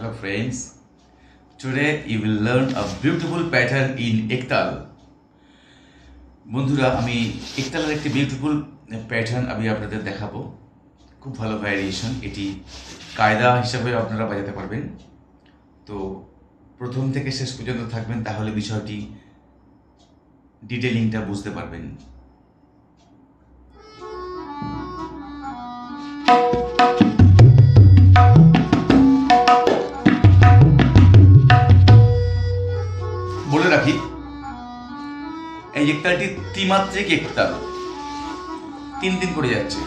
Hello friends, today you will learn a beautiful pattern in Ektal. বন্ধুরা আমি একতালের একটি beautiful pattern আমি আপনাদের দেখাবো। খুব ভালো ভ্যারিয়েশন, এটি কায়দা হিসাবে আপনারা বাজাতে পারবেন। তো প্রথম থেকে শেষ পর্যন্ত থাকবেন, তাহলে বিষয়টি ডিটেলিংটা বুঝতে পারবেন। বলে রাখি, এই একতালটি ত্রিমাত্রিক একতাল, 3 করে যাচ্ছে।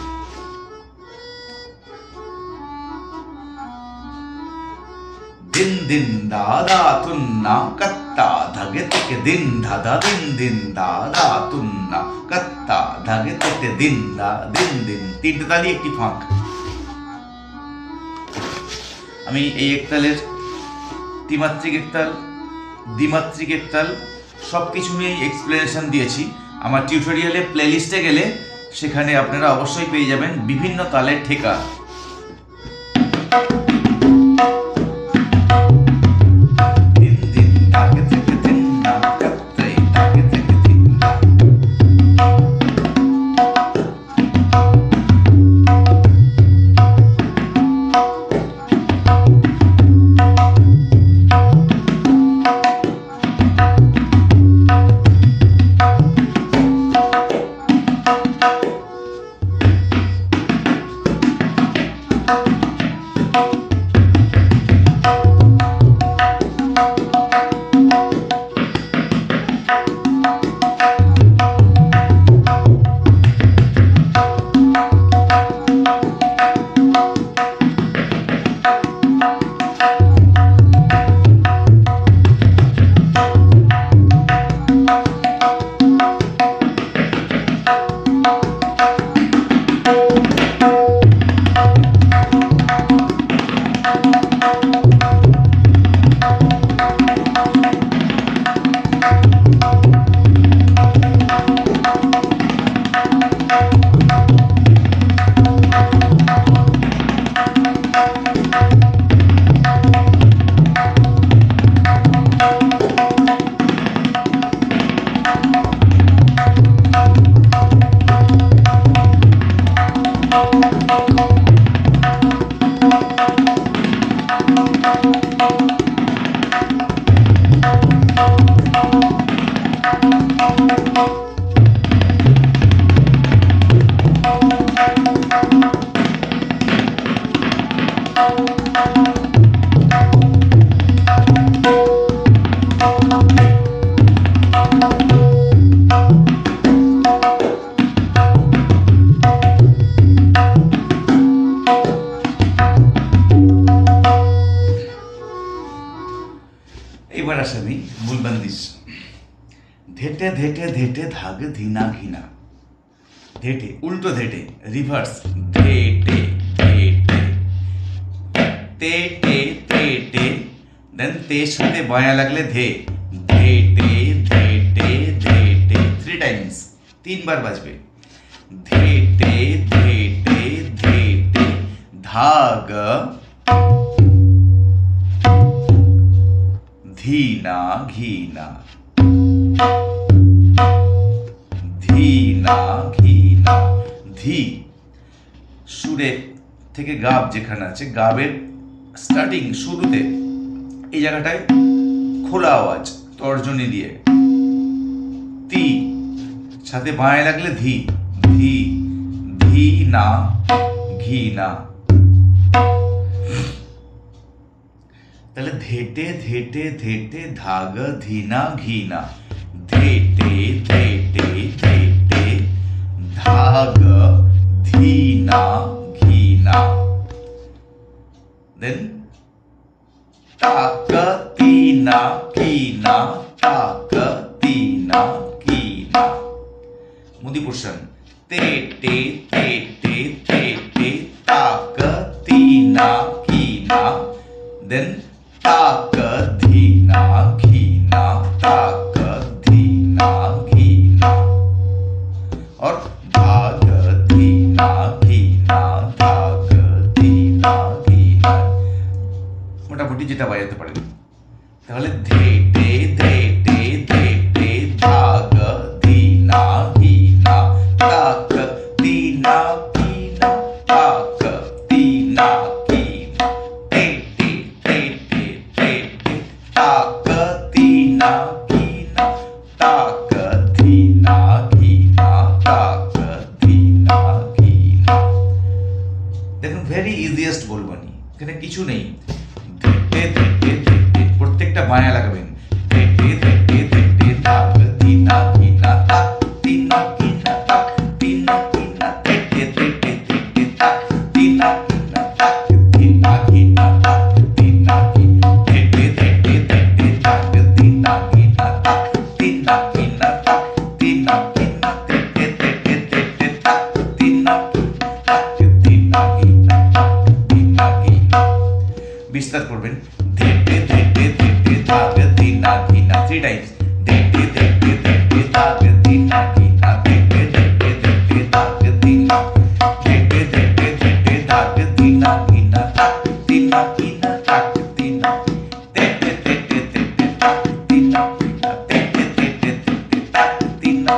দিন দিন দাদা তুন্না কত্তা ধাগে থেকে দিন দাদা দিন দিন দাদা তুন্না কত্তা ধাগে থেকে দিন দা দিন দিন, 3টে তালি একটি ফাঁক। আমি এই একতালের ত্রিমাত্রিক একতাল, দ্বিমাত্রিক একতাল সব কিছু নিয়ে এক্সপ্লেনেশন দিয়েছি। আমার টিউটোরিয়ালে প্লেলিস্টে গেলে সেখানে আপনারা অবশ্যই পেয়ে যাবেন বিভিন্ন তালের ঠেকা। এবার আসে আমি মূলবন্দিশ। ধেটে ধেটে ধেটে ধাগ ধিনা ঘিনা, ধেটে উল্টো ধেটে রিভার্স, ধেটে ধেটে তে টে তে টে, দেন তের সাথে বায়া লাগলে ধে, ধেটে ধেটে ধেটে 3 টাইমস, 3 বার বাজবে। ধেটে ধেটে ধেটে ধাগ ধীনা ঘীনা, ধীনা ঘীনা, ধি সুরে থেকে গাব যেখানে আছে, গাবের স্টার্টিং শুরুতে এই জায়গাটায় খোলা আওয়াজ তর্জনী দিয়ে, তি সাথে বাঁয়ে লাগলে ধি, ধি ধীনা ঘীনা। তাহলে ধেটে ধেটে ধেটে ধাগ ধীনা ঘীনা, ধেটে ধেটে ধেটে ধাগ ধীনা ঘীনা, দেন তাক তিনা কিনা, তাক তিনা কিনা। মুদি পোর্শন, তেটে তেটে তেটে তাক তিনা কিনা, দেন ताक धीना घीना, ताक धीना घीना, और धाग धीना घीना, धाग धीना घीना। মোটামুটি যেটা বাজাতে পারেন। তাহলে ধে টে ধে টে ধে টে ধা গা ধি না ঘি না তা কা দি না কি না তা কা দি না কি না টে টে টে টে টে টে তা কা দি না কি না তা কা দি না ঘি না তা কা দি না ঘি না। দেখুন ভেরি ইজিয়েস্ট বলবানি, এখানে কিছু নেই। ধেটে ধেটে ধেটে প্রত্যেকটা বায়া লাগাবেন। ধেটে ধেটে ধেটে তাক দিনা কিনা তাক দিনা কিনা তাক দিনা কিনা ধেটে ধেটে ধেটে তাক দিনা কিনা তাক দিনা কিনা তাক দিনা কিনা ধেটে ধেটে ধেটে তাক দিনা কিনা তাক দিনা কিনা তাক দিনা কিনা ধেটে ধেটে ধেটে তাক দিনা কিনা তাক দিনা কিনা তাক দিনা কিনা। বিস্তার করবেন। ধেটে ধেটে ধেটে তাক দিনা কিনা 3 টাইমস। ধেটে ধেটে ধেটে তাক দিনা কিনা ধেটে ধেটে ধেটে তাক দিনা ধেটে ধেটে ধেটে তাক দিনা কিনা তাক দিনা কিনা তাক দিনা ধেটে ধেটে ধেটে তাক দিনা কিনা ধেটে ধেটে ধেটে তাক দিনা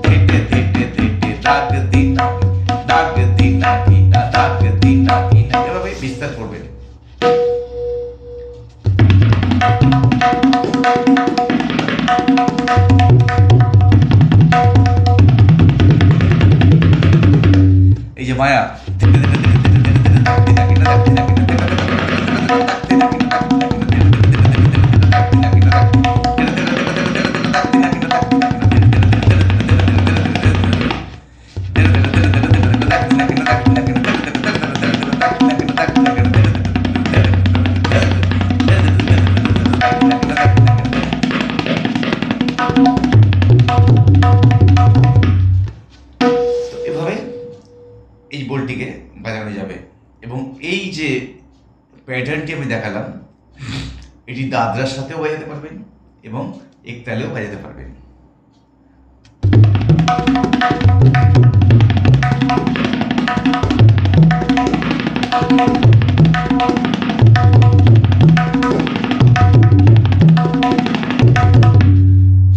ধেটে ধেটে ধেটে তাক দিনা তাক দিনা কিনা তাক দিনা কিনা। এভাবে বিস্তার করবেন। এই যে মায়া এভাবে এই বলটিকে বাজানো যাবে। এবং এই যে প্যাটার্নটি আমি দেখালাম এটি দাদরার সাথেও বাজাতে পারবেন এবং একতালেও বাজাতে পারবেন।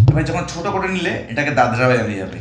এবার যখন ছোট করে নিলে এটাকে দাদরা বাজানো যাবে।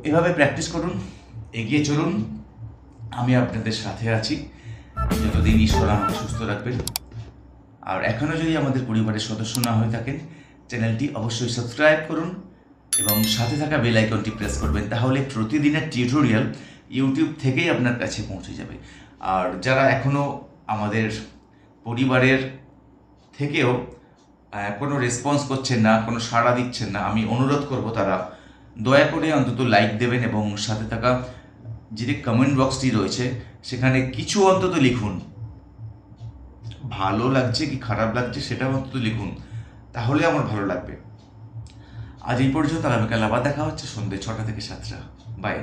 এভাবে প্র্যাকটিস করুন, এগিয়ে চলুন। আমি আপনাদের সাথে আছি যতদিন ঈশ্বর আমাকে সুস্থ রাখবেন। আর এখনও যদি আমাদের পরিবারের সদস্য না হয়ে থাকেন চ্যানেলটি অবশ্যই সাবস্ক্রাইব করুন এবং সাথে থাকা বেল আইকনটি প্রেস করবেন, তাহলে প্রতিদিনের টিউটোরিয়াল ইউটিউব থেকেই আপনার কাছে পৌঁছে যাবে। আর যারা এখনও আমাদের পরিবারের থেকেও কোনো রেসপন্স করছেন না, কোনো সাড়া দিচ্ছেন না, আমি অনুরোধ করব তারা দয়া করে অন্তত লাইক দেবেন এবং সাথে থাকা যে কমেন্ট বক্সটি রয়েছে সেখানে কিছু অন্তত লিখুন। ভালো লাগছে কি খারাপ লাগছে সেটাও অন্তত লিখুন, তাহলে আমার ভালো লাগবে। আজ এই পর্যন্ত, আগামীকাল আবার দেখা হচ্ছে সন্ধ্যে 6টা থেকে 7টা। বাই।